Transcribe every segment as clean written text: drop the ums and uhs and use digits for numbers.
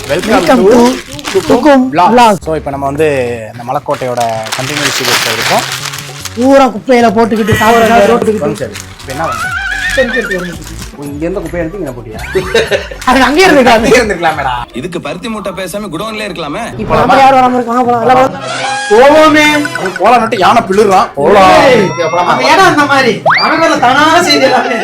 Welcome to துக்கும் vlog. So இப்போ நம்ம வந்து இந்த மலைக்கோட்டையோட கண்டினியூ சீரியஸில் இருக்கோம். பூரா குப்பையில போட்டுக்கிட்டு சாப்பிட்டு இப்போ என்ன இங்க இருந்த குப்பையை எடுத்து இங்கே போட்டியா? அது அங்கே இருந்துக்கலாம் மேடா. இதுக்கு பருத்தி மூட்டை பேசாம குடோன்ல இருக்கலாமே. இப்போ நம்ம யாரும் வராம இருக்காங்க. போவோமே போலாம் நட்டு யானை பிள்ளுறான். போலாம் அந்த இடம் அந்த மாதிரி அவங்கள தானா செய்யலாமே.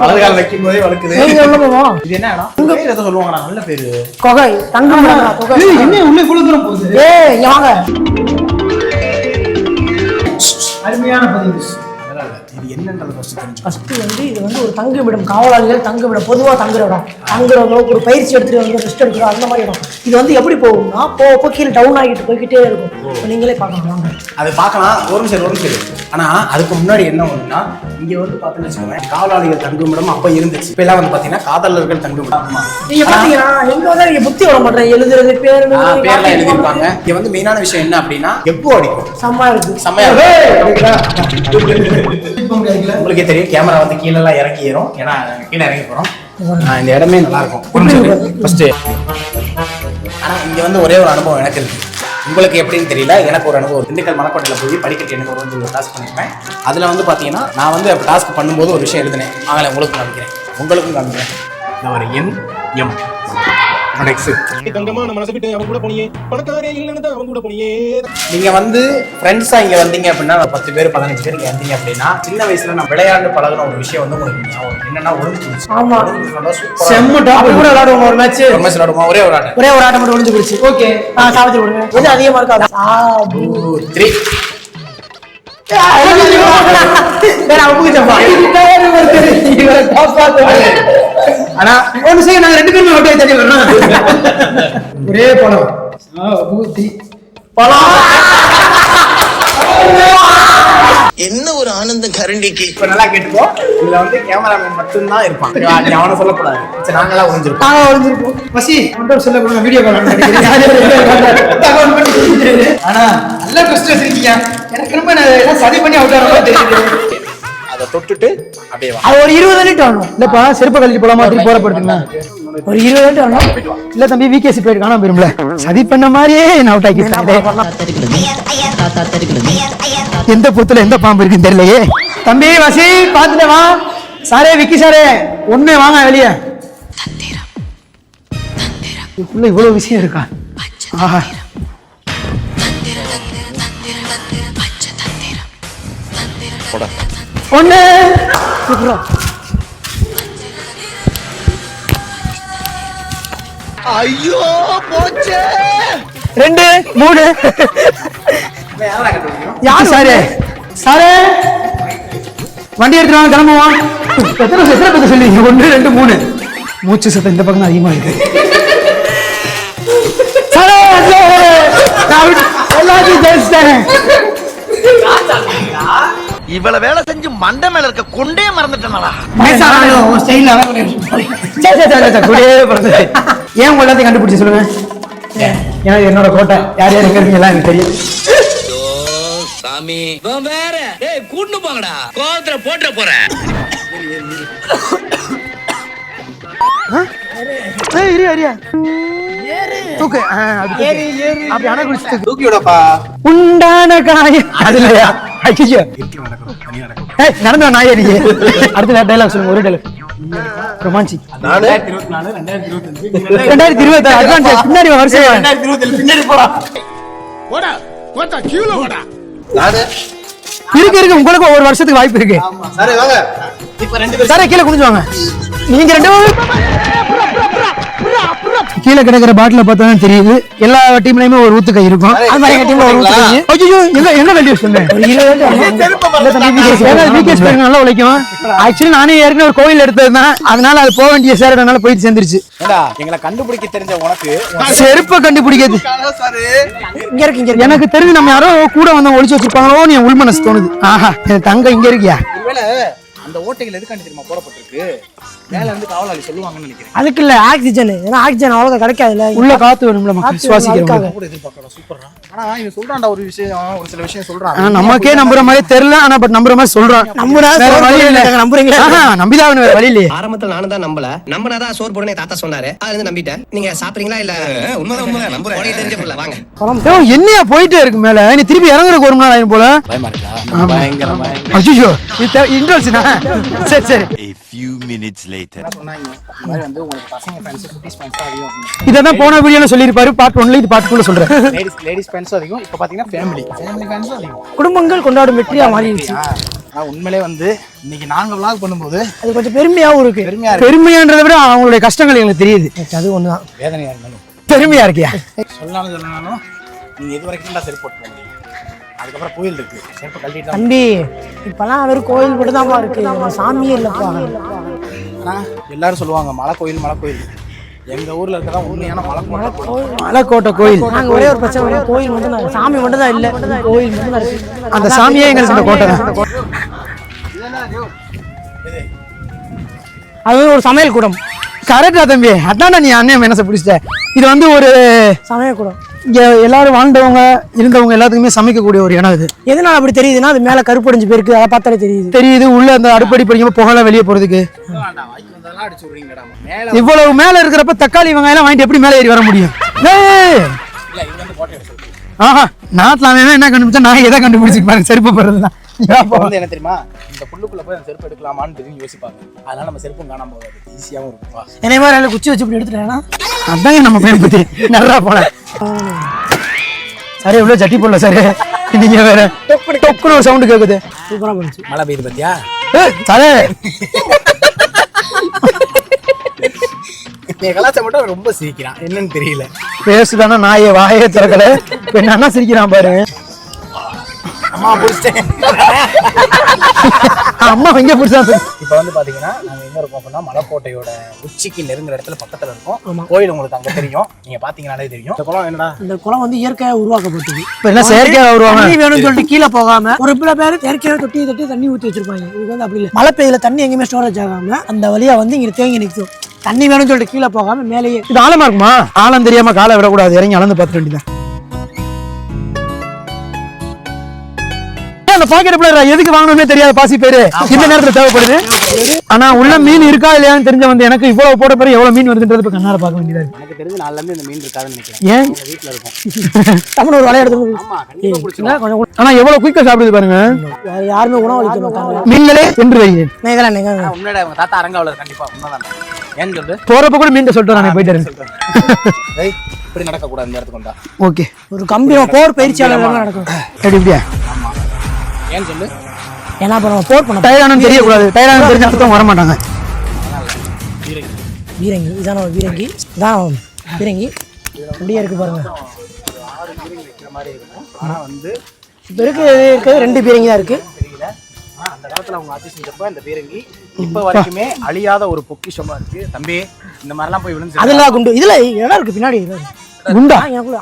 வலதுகால வைக்கும் போதே வளர்க்குது. இது என்ன இடம்? உங்க பேர் எதை சொல்லுவாங்கடா? நல்ல பேரு கொகை தங்கம். என்ன உள்ள இவ்வளவு தூரம் போகுது? ஏய் இங்க வாங்க. அருமையான பதிவு. இது என்னன்றது ஃபர்ஸ்ட் வந்து இது வந்து ஒரு தங்குமிடம், காவலாளிகள் தங்குமிடம், பொதுவாக தங்குற இடம். தங்குறவங்க ஒரு பயிற்சி எடுத்துட்டு வந்து ரெஸ்ட் எடுக்கிறோம் அந்த மாதிரி இடம். இது வந்து எப்படி போகும்னா போக கீழே டவுன் ஆகிட்டு போய்கிட்டே இருக்கும். இப்போ நீங்களே பார்க்கலாம். அது பார்க்கலாம். ஒரு நிமிஷம். ஆனா அதுக்கு முன்னாடி என்ன ஒண்ணுன்னா இங்க வந்து பாத்தீங்கன்னு வச்சுக்கோங்க, காவலாளிகள் தங்குமிடம் அப்ப இருந்துச்சு. இப்ப எல்லாம் வந்து பாத்தீங்கன்னா காதலர்கள் தங்குமிடம். நீங்க பாத்தீங்கன்னா எங்க வந்து நீங்க புத்தி வர மாட்டேன் எழுதுறது பேர்லாம் எழுதிருப்பாங்க. இங்க வந்து மெயினான விஷயம் என்ன அப்படின்னா எப்போ அடிக்கும் செம்மையா இருக்கு. செம்மையா உங்களுக்கே தெரியும் கேமரா வந்து கீழே எல்லாம் இறங்கி ஏறும். ஏன்னா கீழே இறங்கி போறோம். இந்த இடமே நல்லா இருக்கும். ஃபர்ஸ்ட் ஆனா இங்க வந்து ஒரே ஒரு அனுபவம் எனக்கு இருக்கு. உங்களுக்கு எப்படின்னு தெரியல. எனக்கு ஒரு அனுபவம். திண்டுக்கல் மலைக்கோட்டையில் போய் படிக்கட்டு எனக்கு ஒரு டாஸ்க் பண்ணிருப்பேன். அதில் வந்து பார்த்தீங்கன்னா நான் வந்து டாஸ்க் பண்ணும்போது ஒரு விஷயம் எழுதினேன். ஆகலை உங்களுக்கும் காமிக்கிறேன், உங்களுக்கும் காமிக்கிறேன். நான் ஒரு NM நீங்க வந்து ஃப்ரெண்ட்ஸா இங்க வந்தீங்க அப்படின்னா 10 பேர் 15 பேர் இங்க வந்தீங்க அப்படின்னா சின்ன வயசுல நான் விளையாண்டு பழகின ஒரு விஷயம் வந்து உங்களுக்கு ஞாபகம் என்னன்னா ஒளிஞ்சு. ஆமா செம்ம டாப் கூட விளையாடுவோம். ஒரு மேட்ச் விளையாடுவோம். ஒரே ஒரு ஆட்டம் மட்டும் ஒளிஞ்சு போச்சு. ஓகே சாவத்தி விடுங்க. எது அதிகமா இருக்கா? 3 ஆனா ஒரு சைடு நாங்க 2 பேரும் ஒட்டே தண்ணி வரணும். ஒரே பழம் என்ன ஒரு ஆனந்தம் கரண்டிக்கு. இப்ப நல்லா கேட்டுக்கோ. இதுல வந்து கேமராமேன் மட்டும்தான் இருப்பான். அவனை சொல்லக்கூடாது. சரி நாங்களாம் ஒளிஞ்சிருப்போம். பசி மட்டும் சொல்லக்கூடாது. வீடியோ ஆனா நல்ல ட்விஸ்ட் வச்சிருக்கீங்க. எனக்கு ரொம்ப சரி பண்ணி அவுட் ஆகிற மாதிரி தெரியுது. அதை தொட்டுட்டு அப்படியே அது ஒரு 20 மினிட் ஆகணும். இல்லப்பா செருப்பு கழிச்சு போல மாதிரி போறப்படுத்துங்க. ஒரு 20 மினிட் ஆகணும். இல்ல தம்பி விகேசி போயிட்டு காணாம போயிரும்ல. சதி பண்ண மாதிரியே நான் அவுட் ஆக்கிட்டேன். எந்த பொத்துல எந்த பாம்பு இருக்குன்னு தெரியலையே. தம்பி வசி பாத்துட்டு வா. சாரே விக்கி சாரே ஒண்ணு வாங்க வெளியே. இதுக்குள்ள இவ்வளவு விஷயம் இருக்கா? ஆஹா ஒண்ணு ஐயோ போச்சே. 2 3 யார் சாரே? சாரே வண்டி எடுத்துட்டு வாங்க கிளம்புவோம். எத்தனை பேர் சொல்லுவீங்க? 1 2 3 மூச்சு சத்தம் இந்த பக்கம் அதிகமா இருக்கு. எல்லாத்தையும் ஜெயிச்சிட்டேன். இவ்வளவு வேலை செஞ்சு மண்டை மேல இருக்க கொண்டே மறந்துட்டேனா? ஏன் உங்க எல்லாத்தையும் கண்டுபிடிச்சு சொல்லுங்க. ஏன்னா என்னோட கோட்டை யார் யார் எங்க இருக்கீங்களா எனக்கு தெரியும். சாமி வேற கூட்டு போங்கடா. கோவத்துல போட்டு போறேன். உண்டான காயம் அதுலயா? நடந்த நாயே. அடுத்த டைலாக் சொல்லுங்க. ஒரு டைலாக் ரொமான்சி. 2024 அட்வான்ஸ் பின்னாடி வருஷம் 2027 பின்னாடி போடா. போடா போடா கியூல போடா. இருக்கு உங்களுக்கு ஒரு வருஷத்துக்கு வாய்ப்பு இருக்கு. சரி வாங்க. இப்ப 2 பேர் சாரே கீழே குனிஞ்சு வாங்க. நீங்க 2 கீழே கிடக்கிற பாட்டில பார்த்தா தெரியுது. எல்லா டீம்லயுமே ஒரு ஊத்துக்கை இருக்கும். அது மாதிரி எங்க டீம்ல ஒரு ஊத்துக்கை. ஐயோ என்ன வேல்யூ சொன்னேன்? ஒரு 20 நல்லா உழைக்கும். ஆக்சுவலி நானே ஏற்கனவே ஒரு கோயில் எடுத்ததுதான். அதனால அது போக வேண்டிய சேர என்னால போயிட்டு சேர்ந்துருச்சு. எங்களை கண்டுபிடிக்க தெரிஞ்ச உனக்கு செருப்ப கண்டுபிடிக்கிறது இங்க இருக்கு. எனக்கு தெரிஞ்சு நம்ம யாரோ கூட வந்து ஒளிச்சு வச்சிருப்பாங்களோ நீ உள் மனசு தோணுது. ஆஹா தங்க இங்க இருக்கியா? அந்த ஓட்டைகள் எதுக்காண்டி தெரியுமா போடப்பட்டிருக்கு? மேல இருந்து காவலாளி சொல்லுவாங்கன்னு நினைக்கிறேன். அதுக்கு இல்ல ஆக்சிஜன், ஏன்னா ஆக்சிஜன் அவ்வளவு கிடைக்காதுல்ல, உள்ள காத்து வேணும்ல மக்கள் சுவாசிக்கிறவங்க. கூட எதிர்பார்க்கறோம். சூப்பர்ரா. ஆனா இவன் சொல்றான்டா ஒரு சில விஷயம் சொல்றான். நமக்கே நம்புற மாதிரி தெரியல, ஆனா பட் நம்புற மாதிரி சொல்றான். வேற வழி இல்ல. நம்புறீங்களா? நம்பிதான் வேற வழி இல்லையே. ஆரம்பத்துல நானும் தான் நம்பல, நம்பினாதான் சோறு போடுனே தாத்தா சொன்னாரு, அதுல இருந்து நம்பிட்டேன். நீங்க சாப்பிடுறீங்களா இல்ல? உண்மைதான் நம்புறேன். தெரிஞ்ச புள்ள வாங்க. என்னையா போயிட்டே இருக்கு மேல, நீ திருப்பி இறங்குறதுக்கு ஒரு மணி நேரம் ஆகும் போல. பயமா இருக்கா? பயங்கரமா. ஐயோ இன்ட்ரோல்ஸ்னா சரி சரி. A few minutes later. சொன்னாங்க இந்த மாதிரி வந்து உங்களுக்கு பசங்க ஃபேன்ஸ் குட்டீஸ் ஃபேன்ஸ் அதிகம். இததான் போன வீடியோல சொல்லிருப்பாரு, பார்ட் 1ல இது பார்ட் 2ல சொல்றேன். லேடிஸ் ஃபேன்ஸ் அதிகம். இப்போ பாத்தீங்கன்னா ஃபேமிலி ஃபேன்ஸ் அதிகம். குடும்பங்கள் கொண்டாடும் வெற்றியா மாறிடுச்சு. நான் உண்மையிலே வந்து இன்னைக்கு நாங்க vlog பண்ணும்போது அது கொஞ்சம் பெருமையாவும் இருக்கு. பெருமையான்றதை விட அவங்களுடைய கஷ்டங்கள் எங்களுக்கு தெரியுது. அது ஒண்ணுதான் வேதனையா இருந்தாலும் பெருமையா இருக்கியா? சொல்லனாலும் நீங்க இது வரைக்கும் தான் செருப்பு போட்டு போக முடியும். அதுக்கப்புறம் கோயில் இருக்கு, செருப்பு கழட்டிட்டு தான். தம்பி இப்பெல்லாம் வெறும் கோயில் மட்டும் தான் இருக்கு, சாமியே இல்லப்பா. ஆனா எல்லாரும் சொல்லுவாங்க மலை கோயில். எங்க ஊர்ல இருக்கதான் உண்மையான மலைக்கோட்டை கோயில். நாங்க ஒரே ஒரு பிரச்சனை, கோயில் மட்டும் தான், சாமி மட்டும் தான் இல்ல, கோயில் மட்டும் தான் இருக்கு. அந்த சாமியே எங்களுக்கு இந்த கோட்டை தான். அது ஒரு சமையல் கூடம். கரெக்டா தம்பி, அதான்டா நீ அண்ணன் மனசை பிடிச்சிட்ட. இது வந்து ஒரு சமையல் கூடம். இங்க எல்லாரும் வாழ்ந்தவங்க இருந்தவங்க எல்லாத்துக்குமே சமைக்கக்கூடிய ஒரு இடம் இது. எதனால அப்படி தெரியுதுன்னா அது மேல கருப்படைஞ்சு போயிருக்கு, அதை பார்த்தாலே தெரியுது. உள்ள அந்த அடுப்படி படிக்கும்போது புகழ வெளியே போறதுக்கு இவ்வளவு மேல இருக்கிறப்ப தக்காளி வெங்காயம் எல்லாம் வாங்கிட்டு எப்படி மேல ஏறி வர முடியும்? ஆஹா, நாட்டுல அவன் என்ன கண்டுபிடிச்சா நான் எதை கண்டுபிடிச்சிருப்பாங்க செருப்பு போடுறதுதான். என்ன தெரியுமா, இந்த புல்லுக்குள்ள போய் அந்த செருப்பு எடுக்கலாமான்னு தெரிஞ்சு யோசிப்பாங்க. அதனால நம்ம செருப்பும் காணாம போகாது, ஈஸியாவும் இருக்கும். என்னை மாதிரி குச்சி வச்சு இப்படி எடுத்துட்டேன்னா அதாங்க நம்ம பையன் பத்தி நல்லா போன. சரி இவ்வளவு சட்டி போடல சார், நீங்க வேற டொக்குன்னு ஒரு சவுண்ட் கேக்குது. சூப்பரா போச்சு. மழை பெய்யுது பத்தியா? சரி கலாச்சாரம் மட்டும் ரொம்ப சிரிக்கிறான், என்னன்னு தெரியல. பேசுதானா நாயே வாயே திறக்கல, என்ன சிரிக்கிறான் பாரு. அம்மா புடிச்சிட்டேன். அம்மா எங்க புடிச்சா? இப்ப வந்து பாத்தீங்கன்னா நாங்க எங்க இருக்கோம் அப்படின்னா மலைக்கோட்டையோட உச்சிக்கு நெருங்குற இடத்துல பக்கத்துல இருக்கோம். கோயில் உங்களுக்கு அங்க தெரியும், நீங்க பாத்தீங்கன்னாலே தெரியும். இந்த குளம் என்னடா, இந்த குளம் வந்து இயற்கையா உருவாக்கப்பட்டது. இப்ப என்ன செயற்கையா வருவாங்க தண்ணி வேணும்னு சொல்லிட்டு கீழே போகாம ஒரு சில பேர் செயற்கையா தொட்டி தண்ணி ஊத்தி வச்சிருப்பாங்க. இது வந்து அப்படி இல்லை, மழை பெய்யல தண்ணி எங்கேயுமே ஸ்டோரேஜ் ஆகாம அந்த வழியா வந்து இங்க தேங்கி நிற்கும். தண்ணி வேணும்னு சொல்லிட்டு கீழே போகாம மேலேயே. இது ஆழமா இருக்குமா? ஆழம் தெரியாம காலை விடக்கூடாது, இறங்கி அளந்து பார்த்துட்டு வேண்டியதான். அந்த பாக்கெட் எதுக்கு வாங்கணும்னே தெரியாத பாசி பேரு இந்த நேரத்துல தேவைப்படுது. ஆனா உள்ள மீன் இருக்கா இல்லையான்னு தெரிஞ்ச வந்து எனக்கு இவ்வளவு போட பிறகு எவ்வளவு மீன் வருதுன்றது இப்ப கண்ணால பார்க்க வேண்டியதா இருக்கு. எனக்கு தெரிஞ்சு நாலுல இருந்து இந்த மீன் இருக்காதுன்னு நினைக்கிறேன். ஏன் வீட்டுல இருக்கும் தமிழ் ஒரு விளையாடுறது. ஆமா கண்டிப்பா பிடிச்சிருக்கோம். ஆனா எவ்வளவு குயிக்கா சாப்பிடுது பாருங்க. யாருமே உணவளிக்க மாட்டாங்க. நீங்களே என்று வைங்க. உன்னோட உங்க தாத்தா அரங்காவலர் கண்டிப்பா உண்மைதான். ஏன்னு சொல்லு, போறப்ப கூட மீன் சொல்லிட்டு நான் போயிட்டு இப்படி நடக்க கூடாது இந்த இடத்துக்கு வந்தா. ஓகே, ஒரு கம்பீரம் போர் பயிற்சியாளர் நடக்கும். எப்படி இப்படியா? ஏன்னு சொல்லு, ஏன்னா இப்ப நம்ம போர் பண்ண டயரானு தெரியக்கூடாது. டயரானு தெரிஞ்ச அர்த்தம் வர மாட்டாங்க. வீரங்கி இதான வீரங்கி, இதான் வீரங்கி. அப்படியே இருக்கு பாருங்க. 6 பீரங்கி வைக்கிற மாதிரி இருக்கும். ஆனா வந்து இப்ப இருக்கிறது 2 பீரங்கி தான் இருக்கு. தெரியல. அந்த காலத்துல அவங்க ஆட்சி செஞ்சப்ப இந்த பீரங்கி இப்ப வரைக்குமே அழியாத ஒரு பொக்கிஷமா இருக்கு. தம்பி இந்த மாதிரிலாம் போய் விழுந்து அதெல்லாம் குண்டு இதுல இடம் இருக்கு பின்னாடி. குண்டா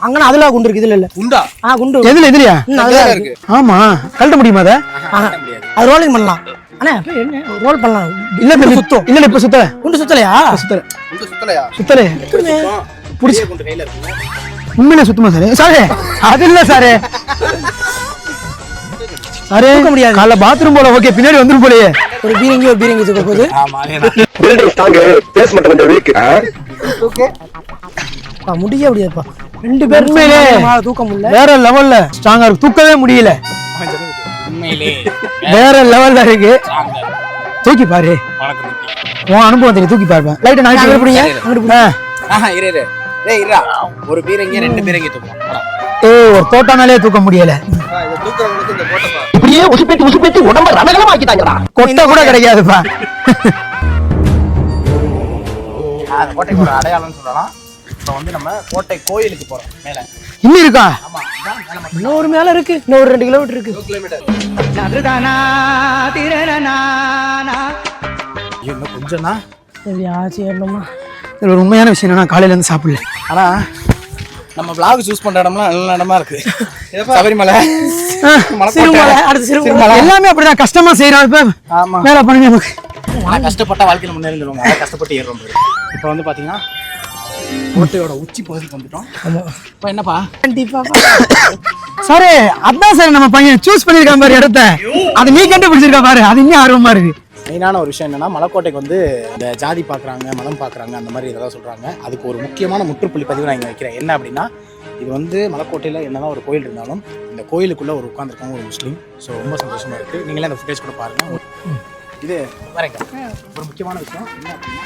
அங்கன அதெல்லாம் குண்டு இருக்கு, இதுல இல்ல. குண்டா? குண்டு எதுல எதிரியா? அதெல்லாம் இருக்கு. ஆமா, கழட்ட முடியுமா அத? அது ரோலிங் பண்ணலாம். அண்ணா என்ன ரோல் பண்ணலாம். இல்ல சுத்தம் இல்ல, இப்ப சுத்தல. குண்டு சுத்தலையா? சுத்தல. குண்டு சுத்தலையா? சுத்தல. புடிச்ச குண்டு கையில இருக்குங்க. உண்மையிலே சுத்தமா சார்? சாரே அது இல்ல சாரே. சாரே தூக்க முடியாது. காலைல பாத்ரூம் போல. ஓகே, பின்னாடி வந்துரும் போலயே. ஒரு பீரங்கி தூக்க போகுது. ஆமா அதேதான். ஓகே முடிய முடியாதுப்பா. 2 பேர் உண்மையிலே தூக்க முடியல. வேற லெவல்ல ஸ்ட்ராங்கா இருக்கு. தூக்கவே முடியல. உண்மையிலே வேற லெவல்ல இருக்கு. தூக்கி பாரு. உன் அனுபவம் தெரியும், தூக்கி பாருப்பேன். லைட்டா நான் அங்க பிடிங்க. இரு இரு. டேய் இருடா. ஒரு பீரங்கி 2 பீரங்கி தூக்குறோம். ஒரு தோட்டானாலே தூக்க முடியல. இத தூக்குறவங்களுக்கு இந்த போட்டப்பா. இப்படியே உசுப்பேத்தி உடம்ப ரணகலமாக்கிட்டாங்கடா. கொட்டை கூட கிடைக்காதுப்பா. அந்த கோட்டைக்கு ஒரு அடையாளம்னு சொல்லலாம். இப்போ வந்து நம்ம கோட்டை கோயிலுக்கு போறோம் மேல. இன்னும் இருக்கா? ஆமா, இன்னும் ஒரு மேல இருக்கு. இன்னும் ஒரு 2 கிலோமீட்டர் இருக்கு. 2 கிலோமீட்டர். இன்னும் கொஞ்சம் தான். எப்படி ஆச்சு ஏறணுமா? இதுல ஒரு உண்மையான விஷயம் என்னன்னா, காலையில இருந்து சாப்பிடல. ஆனா நம்ம vlog சூஸ் பண்ற இடம்லாம் நல்ல இடமா இருக்கு. சபரிமலை, சிறுமலை, அடுத்து சிறுமலை எல்லாமே அப்படிதான் கஷ்டமா செய்யறோம். இப்ப ஆமா மேல பண்ணுங்க நமக்கு. நான் கஷ்டப்பட்ட வாழ்க்கையில முன்னேறிடுவாங்க, அதான் கஷ்டப்பட்டு ஏறுறோம் பாரு. இப்போ வந்து பாத்தீங்கன்னா கோட்டையோட உச்சி பகுதிக்கு வந்துட்டோம். இப்போ என்னப்பா கண்டிப்பா சார் அதான் சார் நம்ம பையன் சூஸ் பண்ணிருக்கான் பாரு இடத்த, அது நீ கண்டுபிடிச்சிருக்கா பாரு, அது இன்னும் ஆர்வமா இருக்கு. மெயினான ஒரு விஷயம் என்னன்னா, மலைக்கோட்டைக்கு வந்து இந்த ஜாதி பார்க்குறாங்க, மதம் பார்க்குறாங்க, அந்த மாதிரி இதெல்லாம் சொல்கிறாங்க. அதுக்கு ஒரு முக்கியமான முற்றுப்புள்ளி பதிவு நான் இங்கே வைக்கிறேன். என்ன அப்படின்னா, இது வந்து மலைக்கோட்டையில் என்னதான் ஒரு கோயில் இருந்தாலும் இந்த கோயிலுக்குள்ளே ஒரு உட்காந்துருக்காங்க ஒரு முஸ்லீம். ஸோ ரொம்ப சந்தோஷமாக இருக்குது. நீங்களே அந்த ஃபுட்டேஜ் கூட பாருங்கள். இது வரேங்க ஒரு முக்கியமான விஷயம் என்ன அப்படின்னா,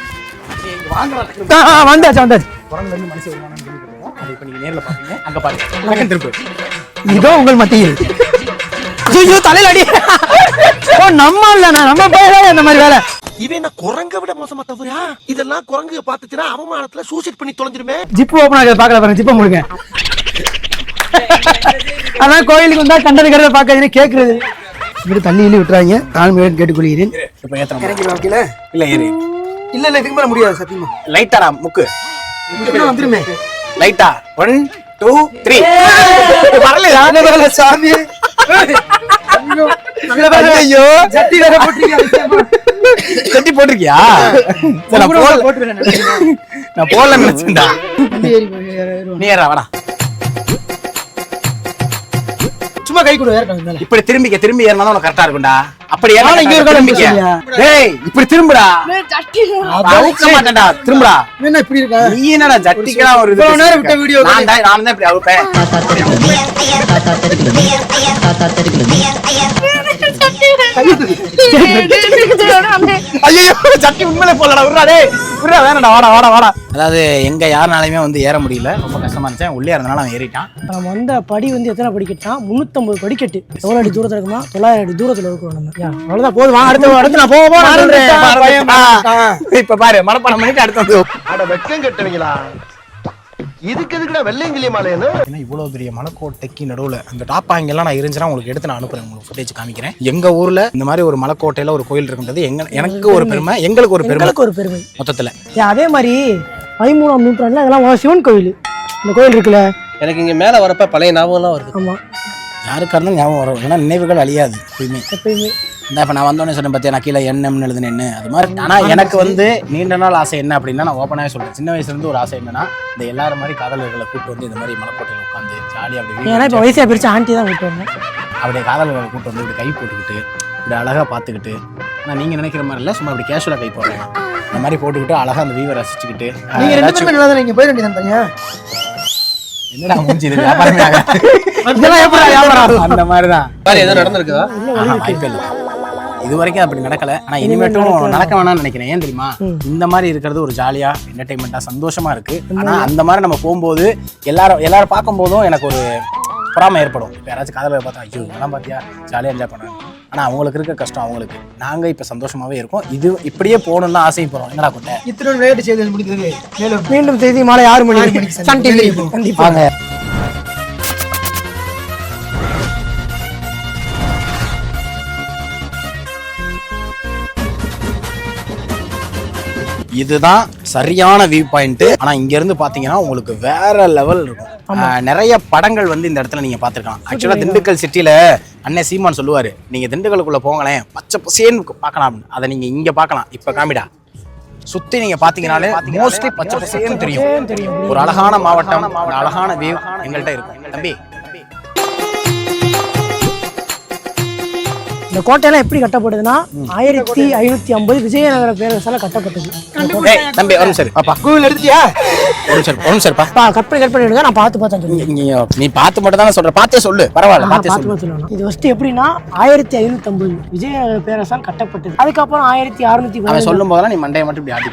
வந்தாச்சு குரங்கு வந்து மனுஷ வருமானம்னு கேள்விப்படுறோம். அது இப்போ நீங்கள் நேரில் பார்த்தீங்க, அங்கே பாருங்க திருப்பு. இதோ உங்கள் மத்தியில் ஐயோ தலையில அடி. ஓ நம்ம இல்லண்ணா, நம்ம பையன் இந்த மாதிரி வேலை. இவன் என்ன குரங்க விட மோசமா தவறா? இதெல்லாம் குரங்கு பாத்துச்சுன்னா அவமானத்துல சூசைட் பண்ணி தொலைஞ்சிருமே. ஜிப்பு ஓப்பன் ஆக பாக்கல பாருங்க, ஜிப்ப முழுங்க. அதான் கோயிலுக்கு வந்தா கண்டதுக்கிறத பாக்காதுன்னு கேக்குறது. இப்படி தண்ணியில விட்டுறாங்க, தாழ்மையோடு கேட்டுக்கொள்கிறேன். இப்போ ஏற்றுறோம் வைக்கல இல்லை ஏறி இல்ல இல்ல இதுக்கு மேல முடியாது சத்தியமா. லைட்டாடா முக்கு வந்துருமே லைட்டா 1 2 3 வரல சாமி. ஐயோ சட்டி வேற போட்டிருக்கீங்க. கட்டி போட்டிருக்கியா? நான் போடல நினைச்சேன்டா. நீ ஏறா வாடா. சும்மா கை கொடு வேற. இப்படி திரும்பி ஏறினா தான் உனக்கு கரெக்டா இருக்கும்டா. அப்படி ஏறா இங்க இங்க இருக்க திரும்பிக்க. டேய் இப்படி திரும்புடா. அவுக்க மாட்டேன்டா, திரும்புடா. என்ன இப்படி இருக்கா? நீ என்னடா ஜட்டிக்கடா ஒரு இது. இவ்வளவு நேரம் விட்ட வீடியோ நான் தான் இப்படி அவுப்பேன். ஐயோ ஜட்டி உண்மையிலே போடலடா. விட்றா டேய், விட்றா வேணாடா. வாடா. அதாவது எங்க யாருனாலுமே வந்து ஏற முடியல, ரொம்ப கஷ்டமா இருந்துச்சு. உள்ளே இருந்தனால அவன் ஏறிட்டான். நம்ம வந்த படி வந்து எத்தனை படிக்கட்டுனா 350 படிக்கட்டு. எவ்வளவு அடி தூரத்துல இருக்குன்னா 900 அடி தூரத்துல இருக்கிறோம் நம்ம. அவ்வளவுதான் போதும், வாங்க அடுத்து நான் போவோம். இப்ப பாரு மனப்பாடம் பண்ணிட்டு அடுத்து வந்து அட வெக்கம் கட்டுவீங்களா? இதுக்கு எதுக்குடா வெள்ளையங்கிலி மாலைன்னு? ஏன்னா இவ்வளவு பெரிய மலைக்கோட்டைக்கு நடுவுல அந்த டாப்பாங்கெல்லாம் நான் இருந்துச்சுன்னா உங்களுக்கு எடுத்து நான் அனுப்புறேன், உங்களுக்கு ஃபுட்டேஜ் காமிக்கிறேன். எங்க ஊர்ல இந்த மாதிரி ஒரு மலைக்கோட்டையில ஒரு கோயில் இருக்குன்றது எனக்கு ஒரு பெருமை, எங்களுக்கு ஒரு பெருமை மொத்தத்துல. அதே மாதிரி 13ஆம் நூற்றாண்டுல இதெல்லாம் சிவன் கோயில். இந்த கோயில் இருக்குல்ல, எனக்கு இங்க மேல வரப்ப பழைய ஞாபகம்லாம் வருது. ஆமா யாருக்கா இருந்தாலும் ஞாபகம் வரும். ஏன்னா நினைவுகள் அழியாது எப்பயுமே. இந்த இப்போ நான் வந்தோடனே சொன்னேன் பார்த்தியா, நான் கீழே எண்ணம்னு எழுதுனேன்னு அது மாதிரி. ஆனால் எனக்கு வந்து நீண்ட நாள் ஆசை என்ன அப்படின்னா, நான் ஓப்பனாகவே சொல்கிறேன், சின்ன வயசுலேருந்து ஒரு ஆசை என்னன்னா, இந்த எல்லாரும் மாதிரி காதலர்களை கூப்பிட்டு வந்து இந்த மாதிரி மலைக்கோட்டையில் உட்காந்து ஜாலியாக அப்படி. ஏன்னா இப்போ வயசியா பிரிச்சு ஆண்டி தான் கூப்பிட்டு வந்தேன். அப்படியே காதலர்களை கூப்பிட்டு வந்து இப்படி கை போட்டுக்கிட்டு இப்படி அழகாக பார்த்துக்கிட்டு, ஆனால் நீங்கள் நினைக்கிற மாதிரி இல்லை, சும்மா இப்படி கேஷுவலாக கை போடுறேன் இந்த மாதிரி போட்டுக்கிட்டு அழகாக அந்த வீவை ரசிச்சுக்கிட்டு. நீங்க போய் வேண்டியதான் என்னடா மூஞ்சி இது வியாபாரமே அந்த மாதிரி தான் எதுவும் நடந்திருக்குதா? வாய்ப்பு இல்லை, இது வரைக்கும் அப்படி நடக்கல. ஆனா இனிமேட்டும் நடக்க வேணாம்னு நினைக்கிறேன். ஏன் தெரியுமா, இந்த மாதிரி இருக்கிறது ஒரு ஜாலியா என்டர்டைன்மெண்டா சந்தோஷமா இருக்கு. ஆனா அந்த மாதிரி நம்ம போகும்போது எல்லாரும் பார்க்கும் போதும் எனக்கு ஒரு பொறாமை ஏற்படும். இப்போ யாராச்சும் காதலை பார்த்தா ஐயோ இதெல்லாம் பார்த்தியா ஜாலியாக என்ஜாய் பண்ணாங்க. ஆனால் அவங்களுக்கு இருக்க கஷ்டம் அவங்களுக்கு. நாங்கள் இப்போ சந்தோஷமாகவே இருக்கோம். இது இப்படியே போகணும்னு ஆசைப்படுறோம். என்னடா கொட்டை இத்தனை விளையாட்டு செய்திகள் முடிக்கிறது. மீண்டும் செய்தி மாலை 6 மணி சன் டிவி. கண்டிப்பாங்க. இதுதான் சரியான வியூ பாயிண்ட். ஆனா இங்க இருந்து பாத்தீங்கன்னா உங்களுக்கு வேற லெவல் இருக்கும். நிறைய படங்கள் வந்து இந்த இடத்துல நீங்க பாத்துருக்கலாம். ஆக்சுவலா திண்டுக்கல் சிட்டில அண்ணன் சீமான் சொல்லுவாரு, நீங்க திண்டுக்கலுக்குள்ள போங்களேன் பச்சை பசேன்னு பார்க்கலாம். அதை நீங்க இங்க பார்க்கலாம். இப்ப காமிடா சுத்தி நீங்க பாத்தீங்கன்னாலே மோஸ்ட்லி பச்சை பசேன்னு தெரியும். ஒரு அழகான மாவட்டம், ஒரு அழகான வியூ எங்கள்கிட்ட இருக்கும். தம்பி இந்த கோட்டையெல்லாம் எப்படி கட்டப்படுதுன்னா 1550 விஜயநகர பேரரசால கட்டப்பட்டது. தம்பி ஒரு நிமிஷம் பாப்பா, கூகுள் எடுத்தியா? ஒரு நிமிஷம் பா, கற்பனை எடுங்க, நான் பார்த்து நீ பார்த்து மட்டும் தானே சொல்ற, பார்த்தே சொல்லு பரவாயில்ல, பார்த்தே சொல்லு. இது ஃபர்ஸ்ட் எப்படின்னா 1550 விஜயநகர பேரரசால் கட்டப்பட்டது. அதுக்கப்புறம் 1610 சொல்லும் போதெல்லாம் நீ மண்டையை மட்டும் இப்படி ஆட்டி,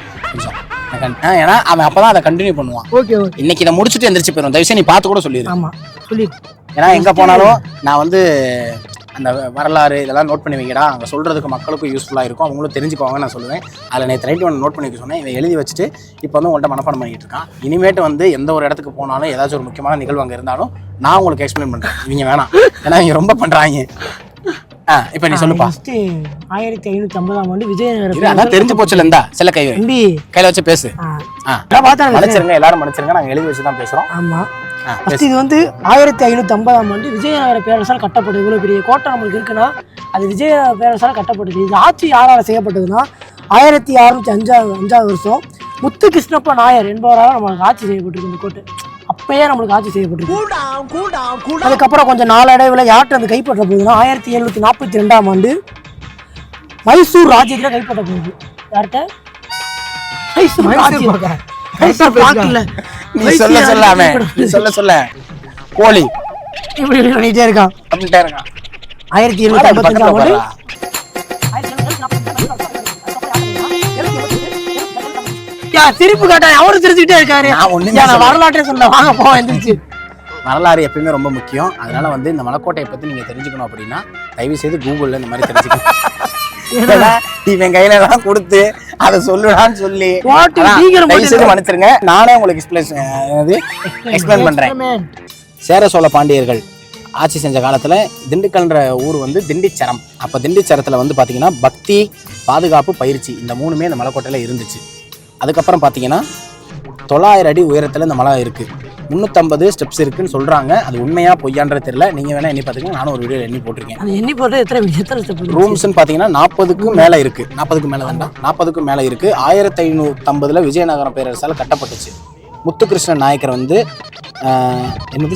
ஏன்னா அவன் அப்பதான் அதை கண்டினியூ பண்ணுவான். ஓகே இன்னைக்கு இதை முடிச்சுட்டு எந்திரிச்சு போயிடும். தயவுசெய்து நீ பார்த்து கூட சொல்லிடு. ஆமா சொல்லி, ஏன்னா எங்க போனாலும் நான் வந்து அந்த வரலாறு இதெல்லாம் நோட் பண்ணி வைங்கடா, அங்கே சொல்கிறதுக்கு மக்களுக்கும் யூஸ்ஃபுல்லாக இருக்கும், அவங்களும் தெரிஞ்சுக்குவாங்க நான் சொல்லுவேன். அதில் நேற்று நைட்டு ஒன்று நோட் பண்ணி வைக்க சொன்னேன். இவன் எழுதி வச்சுட்டு இப்போ வந்து உங்கள்கிட்ட மனப்பாடம் பண்ணிட்டு இருக்கான். இனிமேட்டு வந்து எந்த ஒரு இடத்துக்கு போனாலும் ஏதாச்சும் ஒரு முக்கியமான நிகழ்வு அங்கே இருந்தாலும் நான் உங்களுக்கு எக்ஸ்பிளைன் பண்ணுறேன். இவங்க வேணாம், ஏன்னா இவங்க ரொம்ப பண்ணுறாங்க. இப்போ நீ சொல்லுப்பா. 1550ஆம் ஆண்டு விஜயநகர அதான் தெரிஞ்சு போச்சுல, இருந்தா சில கையில வச்சு பேசு. மன்னிச்சிருங்க, எல்லாரும் மன்னிச்சிருங்க, நாங்கள் எழுதி வச்சு தான் பேசுகிறோம். ஆமா, இது வந்து 1550ஆம் ஆண்டு விஜயநகர பேரரசால் கட்டப்பட்டது. இவ்வளவு பெரிய கோட்டை நம்மளுக்கு இருக்குன்னா அது விஜயநகர பேரரசால் கட்டப்பட்டது. இது ஆட்சி யாரால செய்யப்பட்டதுன்னா 1605 வருஷம் முத்து கிருஷ்ணப்ப நாயர் என்பவரால் நம்மளுக்கு ஆட்சி செய்யப்பட்டிருக்கு இந்த கோட்டை. அப்பயே நம்மளுக்கு ஆட்சி செய்யப்பட்டிருக்கு. அதுக்கப்புறம் கொஞ்சம் நாளடைவில் யார்கிட்ட அது கைப்பற்ற போகுதுன்னா 1742ஆம் ஆண்டு மைசூர் ராஜ்யத்தில் கைப்பற்ற போகுது. யார்கிட்ட? மைசூர் ராஜ்யம். மைசூர் பாக்கல. நீ சொல்ல கோழி இப்படி பண்ணிட்டே இருக்கான். 1755ஆம் ஆண்டு திருப்பு காட்ட அவரு தெரிஞ்சுக்கிட்டே இருக்காரு. வரலாற்றே சொல்ல வாங்க போ எந்திரிச்சு. வரலாறு எப்பயுமே ரொம்ப முக்கியம். அதனால வந்து இந்த மலைக்கோட்டையை பத்தி நீங்க தெரிஞ்சுக்கணும் அப்படின்னா தயவு செய்து கூகுள்ல இந்த மாதிரி தெரிஞ்சுக்கணும். இவன் கையில எல்லாம் கொடுத்து அதை சொல்லுடான்னு சொல்லி மன்னிச்சிருங்க. நானே உங்களுக்கு எக்ஸ்பிளைன் பண்றேன். சேர சோழ பாண்டியர்கள் ஆட்சி செஞ்ச காலத்துல திண்டுக்கல்ன்ற ஊர் வந்து திண்டிச்சரம். அப்ப திண்டிச்சரத்துல வந்து பாத்தீங்கன்னா பக்தி, பாதுகாப்பு, பயிற்சி இந்த மூணுமே இந்த மலைக்கோட்டையில இருந்துச்சு. அதுக்கப்புறம் பார்த்தீங்கன்னா 900 அடி உயரத்தில் இந்த மலை இருக்குது. 350 ஸ்டெப்ஸ் இருக்குன்னு சொல்கிறாங்க. அது உண்மையா பொய்யான்றது தெரியல. நீங்கள் வேணால் எண்ணி பார்த்துக்கங்க. நானும் ஒரு வீடியோ எண்ணி போட்டிருக்கேன். எண்ணி போட்டு எத்தனை ஸ்டெப் ரூம்ஸ்ன்னு பார்த்தீங்கன்னா 40க்கும் மேலே இருக்குது. 40க்கும் மேலே தான்டா, 40க்கும் மேலே இருக்குது. 1550 விஜயநகரம் பேரரசால் கட்டப்பட்டுச்சு. முத்துகிருஷ்ண நாயக்கர் வந்து என்னது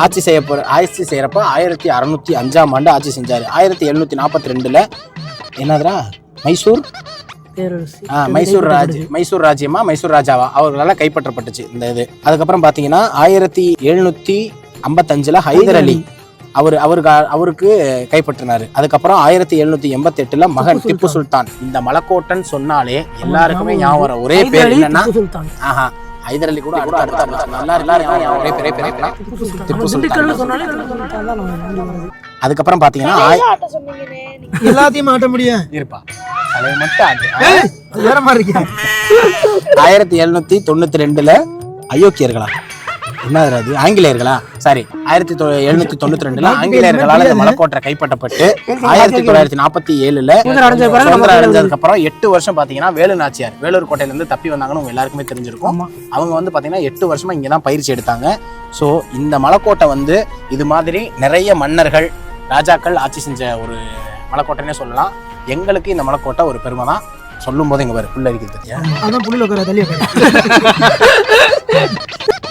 ஆட்சி செய்யறப்ப 1605ஆம் ஆண்டு ஆட்சி செஞ்சார். 1742 என்னதுரா மைசூர் ராஜ்யமா மைசூர் ராஜாவா அவர்களால் கைப்பற்றப்பட்டுச்சு இந்த இது. அதுக்கப்புறம் பாத்தீங்கன்னா 1755 ஹைதர் அலி அவருக்கு கைப்பற்றினாரு. அதுக்கப்புறம் 1788 மகன் திப்பு சுல்தான். இந்த மலைக்கோட்டைன்னு சொன்னாலே எல்லாருக்குமே ஞாபகம் ஒரே பேர் என்னன்னா ஹைதர் அலி கூட ஒரே பேரே திப்பு சுல்தான். அதுக்கப்புறம் பாத்தீங்கன்னா எல்லாத்தையும் மாட்ட முடியும் இருப்பா அதை மட்டும் வேற மாதிரி இருக்கு. 1792 அயோக்கியர்களா என்னது ஆங்கிலேயர்களா 1792 ஆங்கிலேயர்களால் இந்த மலைக்கோட்டை கைப்பற்றப்பட்டு 1947 சுதந்திரம் அடைஞ்சதுக்கு அப்புறம் 8 வருஷம் பாத்தீங்கன்னா வேலு நாச்சியார் வேலூர் கோட்டையில இருந்து தப்பி வந்தாங்கன்னு உங்க எல்லாருக்குமே தெரிஞ்சிருக்கும். அவங்க வந்து பாத்தீங்கன்னா 8 வருஷமா இங்கதான் பயிற்சி எடுத்தாங்க. ஸோ இந்த மலைக்கோட்டை வந்து இது மாதிரி நிறைய மன்னர்கள் ராஜாக்கள் ஆட்சி செஞ்ச ஒரு மலைக்கோட்டைன்னே சொல்லலாம். எங்களுக்கு இந்த மலைக்கோட்டை ஒரு பெருமை தான். சொல்லும் போது எங்க பேர் புள்ள இருக்குது.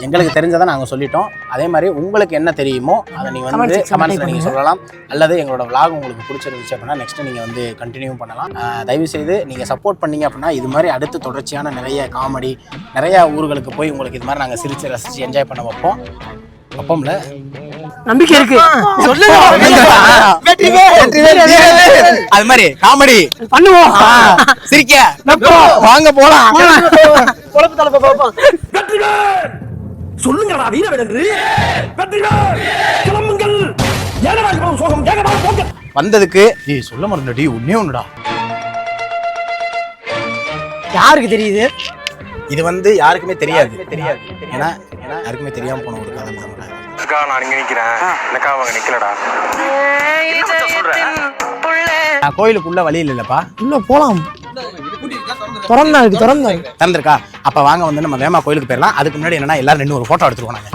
எங்களுக்கு தெரிஞ்சதை நாங்கள் சொல்லிட்டோம். அதே மாதிரி உங்களுக்கு என்ன தெரியுமோ அதை நீங்கள் வந்து கமெண்ட்ஸில் நீங்கள் சொல்லலாம். அல்லது எங்களோட vlog உங்களுக்கு பிடிச்சிருந்துச்சு அப்படின்னா நெக்ஸ்ட் நீங்கள் வந்து கண்டினியூ பண்ணலாம். தயவு செய்து நீங்கள் சப்போர்ட் பண்ணீங்க அப்படின்னா இது மாதிரி அடுத்து தொடர்ச்சியான நிறைய காமெடி நிறைய ஊர்களுக்கு போய் உங்களுக்கு இது மாதிரி நாங்கள் சிரிச்சு ரசிச்சு என்ஜாய் பண்ண வைப்போம்ல. நம்பிக்கை இருக்கு. அது மாதிரி காமெடி பண்ணுவோம். சிரிக்க வாங்க போலாம். சொல்லுங்கடா வீரவேலு, கிளம்புங்கள். வந்ததுக்கு சொல்ல மறந்துடி ஒன்னே ஒண்ணுடா. யாருக்கு தெரியுது? இது வந்து யாருக்குமே தெரியாது. ஏன்னா யாருக்குமே தெரியாம போன ஒரு கதை தான். நான் இங்க நிக்கிறேன், எனக்கா அவங்க நிக்கலடா. கோயிலுக்குள்ள வழி இல்லப்பா, உள்ள போலாம். திறந்திருக்கா? அப்ப வாங்க வந்து நம்ம வேமா கோயிலுக்கு போயிடலாம். அதுக்கு முன்னாடி என்னன்னா எல்லாரும் ரெண்டு ஒரு போட்டோ எடுத்துருவோம். நாங்க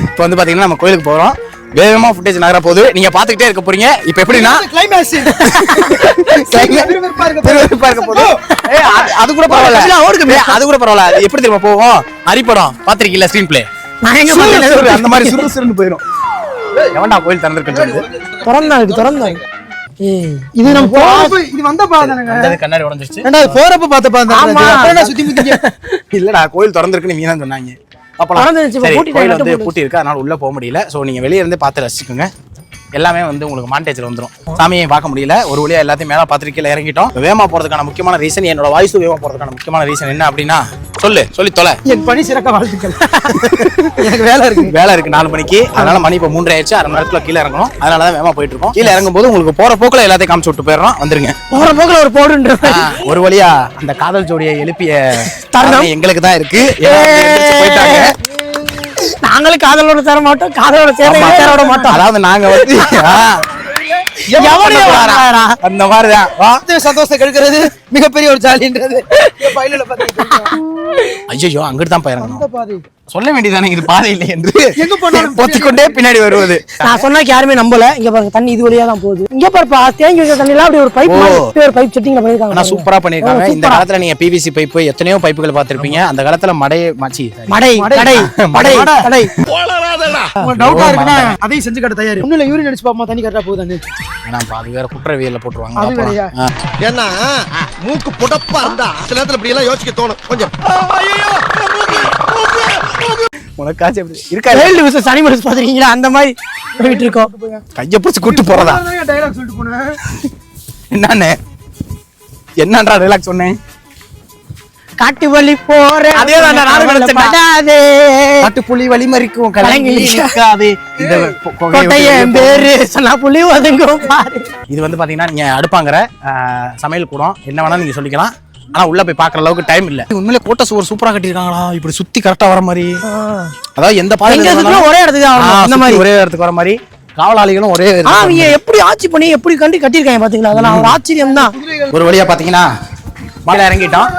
இப்போ வந்து பாத்தீங்கன்னா நம்ம கோயிலுக்கு போறோம். வேகமா ஃபுட்டேஜ் நகர போகுது. நீங்க பாத்துக்கிட்டே இருக்க போறீங்க. இப்போ எப்படின்னா கிளைமேக்ஸ் இருக்க போகுது. அது கூட பரவாயில்ல, அது கூட பரவாயில்ல. அது எப்படி தெரியுமா போவோம்? ஹரிப்படம் பாத்திருக்கீங்களா? ஸ்கிரீன் பிளே அந்த மாதிரி சுருன்னு போயிடும். எவன்டா கோயில் திறந்திருக்கு? இது நம்ம போறப்ப இது வந்த பாதானங்க. அந்த கண்ணாடி உடைஞ்சிருச்சு. ஏண்டா போறப்ப பார்த்த பாதானங்க. அப்பறனா சுத்தி முத்திங்க. இல்லடா கோயில் திறந்திருக்குன்னு நீங்க தான் சொன்னாங்க. கோயில் வந்து பூட்டி இருக்கு, அதனால உள்ள போக முடியல. சோ நீங்க வெளியே இருந்து பார்த்து ரசிச்சுக்கோங்க. எல்லாமே வந்து உங்களுக்கு மாண்டேஜ்ல வந்துடும். சாமியை பார்க்க முடியல, ஒரு வழியா எல்லாத்தையும் மேல பாத்திரிக்கையில இறங்கிட்டோம். வேமா போறதுக்கான முக்கியமான ரீசன், என்னோட வாய்ஸ் வேமா போறதுக்கான முக்கியமான ரீசன் என்ன அப்படின்னா சொல்லி தொலை. என் பணி சிறக்க வாழ்த்துக்கள். எனக்கு வேலை இருக்கு 4 மணிக்கு. அதனால மணி இப்போ 3 ஆயிடுச்சு. 1/2 மணி நேரத்துல கீழே இறங்கணும். அதனாலதான் வேமா போயிட்டு இருக்கோம். கீழே இறங்கும் போது உங்களுக்கு போற போக்குல எல்லாத்தையும் காமிச்சு விட்டு போயிடுறோம். வந்துருங்க. போற போக்குல ஒரு போடுன்ற ஒரு வழியா அந்த காதல் ஜோடியை எழுப்பிய எங்களுக்கு தான் இருக்கு. போயிட்டாங்க. நாங்களும் காதலோட சேர மாட்டோம், காதலோட சேர மாட்டோம். அதாவது நாங்க வந்து அந்த மாதிரிதான் சந்தோஷத்தை கெடுக்கிறது மிகப்பெரிய ஒரு ஜாலின்றது. ஐயோ அங்கிட்டு தான் போயிறங்கணும். பாதை சொல்ல வேண்டியதானே இது பாதை இல்லை என்று எங்க போனாலும் பொத்திக்கொண்டே பின்னாடி வருவது. நான் சொன்னா யாருமே நம்பல. இங்க பாருங்க தண்ணி இது வழியா தான் போகுது. இங்க பாருப்பா தேங்கி வச்ச தண்ணி எல்லாம் அப்படியே ஒரு பைப் ஒரு பைப் செட்டிங்ல பண்ணிருக்காங்க. ஆனா சூப்பரா பண்ணிருக்காங்க. இந்த காலத்துல நீங்க பிவிசி பைப் எத்தனையோ பைப்புகள் பார்த்திருப்பீங்க. அந்த காலத்துல மடை கடை டவுட்டா இருக்குன்னா அதையும் செஞ்சு காட்ட தயார். ஒண்ணுல யூரின் அடிச்சு பாப்போமா தண்ணி கரெக்டா போகுதான்னு. ஏன்னா அது வேற குற்றவியல்ல போட்டுருவாங்க. அது வேறயா? ஏன்னா மூக்கு புடப்பா இருந்தா சில நேரத்துல இப்படி எல்லாம் யோசிக்க தோணும் கொஞ்சம். உனக்காச்சும் எப்படி இருக்கா? வேல்டு விச சனி மரஸ் பாத்துறீங்களா? அந்த மாதிரி போயிட்டு இருக்கோம். கைய பிடிச்சு கூட்டு போறதா? டயலாக் சொல்லிட்டு போனேன். என்னன்றா ரிலாக்ஸ் சொன்னேன். காட்டு வழி போறேன் அதேதான் நானும் நினைச்சேன். படாதே காட்டுப்புலி வழிமறிக்கும் கலங்கி நிற்காதே. இந்த கொட்டைய பேரு சொன்னா புலி ஒதுங்கும் பாரு. இது வந்து பாத்தீங்கன்னா நீங்க அடுப்பாங்கிற சமையல் கூடம் என்ன வேணா நீங்க சொல்லிக்கலாம். ஆனா உள்ள போய் பாக்குற அளவுக்கு டைம் இல்ல. உண்மையிலே கோட்டை சுவர் சூப்பரா கட்டிருக்காங்களா? இப்படி சுத்தி கரெக்டா வர மாதிரி. அதாவது எந்த பாதையில ஒரே இடத்துக்கு அந்த மாதிரி ஒரே இடத்துக்கு வர மாதிரி. காவலாளிகளும் ஒரே அவங்க எப்படி ஆட்சி பண்ணி எப்படி கட்டிருக்காங்க பாத்தீங்களா? அதெல்லாம் ஒரு ஆச்சரியம் தான். ஒரு வழியா பாத்தீங்கன்னா மலை இறங்கிட்டோம்.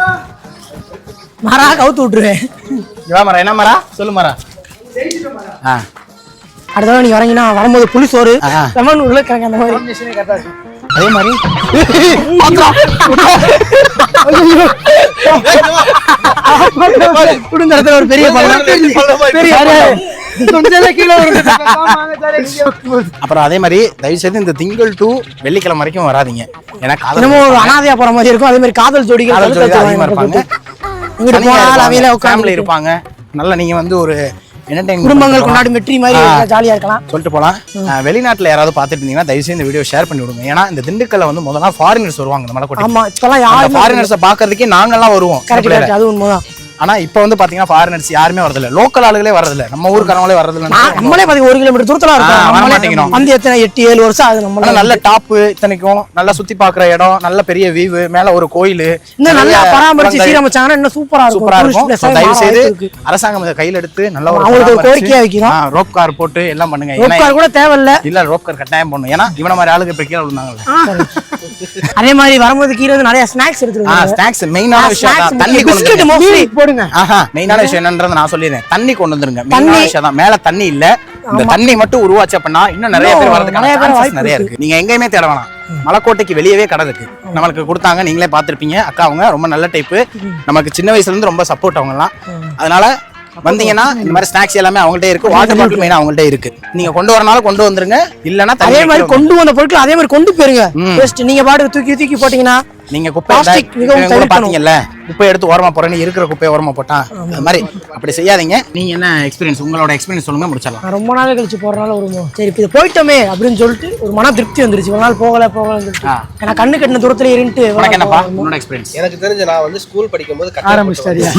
மரா கவுத்து விட்டுருவேன். மரம் என்ன மரா சொல்லு மரா. அடுத்த நீ வரீங்கன்னா வரும்போது புளிசோறு லெமன் உருளைக்கிழங்கு அந்த மாதிரி அதே மாதிரி குடும்பத்துல ஒரு பெரிய அப்புறம் அதே மாதிரி தயவு செய்து இந்த திங்கள் டு வெள்ளிக்கிழமை வரைக்கும் வராதீங்க. ஏன்னா ஒரு அனாதையா போற மாதிரி இருக்கும். அதே மாதிரி காதல் ஜோடிகள் அதிகமா இருப்பாங்க. ஃபேமிலி இருப்பாங்க. நல்லா நீங்க வந்து ஒரு குடும்பங்கள் கொண்டாடும் வெற்றி மாதிரி ஜாலியா இருக்கலாம் சொல்லிட்டு போலாம். வெளிநாட்டுல யாராவது பாத்துட்டு இருந்தீங்கன்னா தயவு செய்து இந்த வீடியோ ஷேர் பண்ணி விடுங்க. ஏன்னா இந்த திண்டுக்கல்ல வந்து முதல்ல ஃபாரினர்ஸ் வருவாங்க. இந்த மலைக்கோட்டை. ஆமா இப்பெல்லாம் யாரும் ஃபாரினர்ஸை பாக்குறதுக்கே நாங்கெல்லாம் வருவோம். அது உண்மைதான். ஆனா இப்ப வந்து பாத்தீங்கன்னா ஃபாரினர்ஸ் யாருமே வரதில்ல. லோக்கல் ஆளுகளே வரதில்ல. நம்ம ஊருக்காரங்களே வரதில்ல. நம்மளே பாத்தீங்க 1 கிலோமீட்டர் தூரத்துல இருக்கோம். வந்து எத்தனை 8-7 வருஷம் ஆகுது. நம்ம நல்ல டாப் இத்தனைக்கும் நல்லா சுத்தி பாக்குற இடம், நல்ல பெரிய வியூ, மேல ஒரு கோயில் இன்னும் நல்லா பராமரிச்சு சீரமைச்சாங்கன்னா இன்னும் சூப்பரா இருக்கும். தயவு செய்து அரசாங்கம் கையில எடுத்து நல்ல ஒரு கோரிக்கையா வைக்கிறோம். ரோப் கார் போட்டு எல்லாம் பண்ணுங்க. ரோப் கார் கூட தேவையில்ல. இல்ல ரோப் கார் கட்டாயம் பண்ணணும். ஏன்னா இவன மாதிரி ஆளுங்க இப்ப கீழே விழுந்தாங்கல்ல. அதே மாதிரி வரும்போது கீழே வந்து நிறைய ஸ்நாக்ஸ் எடுத்துருவாங்க. ஸ்நாக்ஸ் மெயினான விஷயம் தண்ணி பிஸ்கட் மோஸ்ட்லி போடுங்க. மெயினான விஷயம் என்னன்றத நான் சொல்லிடுறேன். தண்ணி கொண்டு வந்துருங்க. மெயினான விஷயம் தான். மேல தண்ணி இல்ல. இந்த தண்ணி மட்டும் உருவாச்சு அப்படின்னா இன்னும் நிறைய பேர் வரதுக்கான சான்சஸ் நிறைய இருக்கு. நீங்க எங்கேயுமே தேட வேணாம். மலைக்கோட்டைக்கு வெளியவே கடை இருக்கு. நம்மளுக்கு கொடுத்தாங்க. நீங்களே பாத்திருப்பீங்க. அக்கா அவங்க ரொம்ப நல்ல டைப்பு. நமக்கு சின்ன வயசுல இருந்து ரொம்ப சப்போர்ட் அவங்க எல்லாம். அதனால வந்தீங்கன்னா இந்த மாதிரி ஸ்நாக்ஸ் எல்லாமே அவங்கள்ட்ட இருக்கு. வாட்டர் பாட்டில் மெயினா அவங்கள்ட்ட இருக்கு. நீங்க கொண்டு வரனாலும் கொண்டு வந்துருங்க. இல்லன்னா அதே மாதிரி கொண்டு வந்த பொருட்கள் அதே மாதிரி கொண்டு போயிருங்க. நீங்க பாட்டு தூக்கி போட்டீங்கன்னா நீங்க குப்பை பாத்தீங்கல்ல, குப்பை எடுத்து ஓரமா போறேன்னு இருக்கிற குப்பையை ஓரமா போட்டா அது மாதிரி அப்படி செய்யாதீங்க. நீங்க என்ன எக்ஸ்பீரியன்ஸ், உங்களோட எக்ஸ்பீரியன்ஸ் சொல்லுங்க, முடிச்சிடலாம். ரொம்ப நாள் கழிச்சு போறனால ஒரு சரி இது போயிட்டோமே அப்படின்னு சொல்லிட்டு ஒரு மன திருப்தி வந்துருச்சு. ஒரு நாள் போகலன்னு சொல்லிட்டு ஏன்னா கண்ணு கட்டின தூரத்துல இருந்துட்டு. உனக்கு என்னப்பா உன்னோட எக்ஸ்பீரியன்ஸ்? எனக்கு தெரிஞ்ச நான் வந்து ஸ்கூல் படிக்கும்போது ஆரம்பிச்சிட்டாரியா?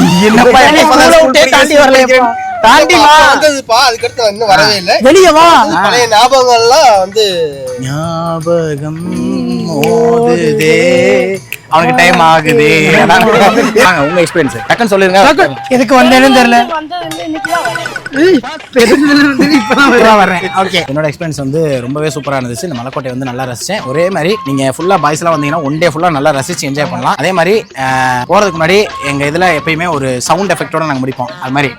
தாண்டிமா வந்ததுப்பா. அதுக்கு அடுத்து இன்னும் வரவே இல்லை. வெளியே வா. பழைய ஞாபகங்கள்லாம் வந்து ஞாபகம் ஓடுதே, அவனுக்கு டைம் ஆகுது. உங்க எக்ஸ்பீரியன்ஸ் டக்குன்னு சொல்லிருங்க. எதுக்கு வந்தேன்னு தெரியல. என்னோட எக்ஸ்பீரியன்ஸ் வந்து ரொம்பவே சூப்பரா இருந்துச்சு. இந்த மலைக்கோட்டை வந்து நல்லா ரசிச்சேன். ஒரே மாதிரி நீங்க ஃபுல்லா பாய்ஸ் எல்லாம் வந்தீங்கன்னா ஒன் டே ஃபுல்லா நல்லா ரசிச்சு என்ஜாய் பண்ணலாம். அதே மாதிரி போறதுக்கு முன்னாடி எங்க இதுல எப்பயுமே ஒரு சவுண்ட் எஃபெக்டோட நாங்க முடிப்போம். அது மாதிரி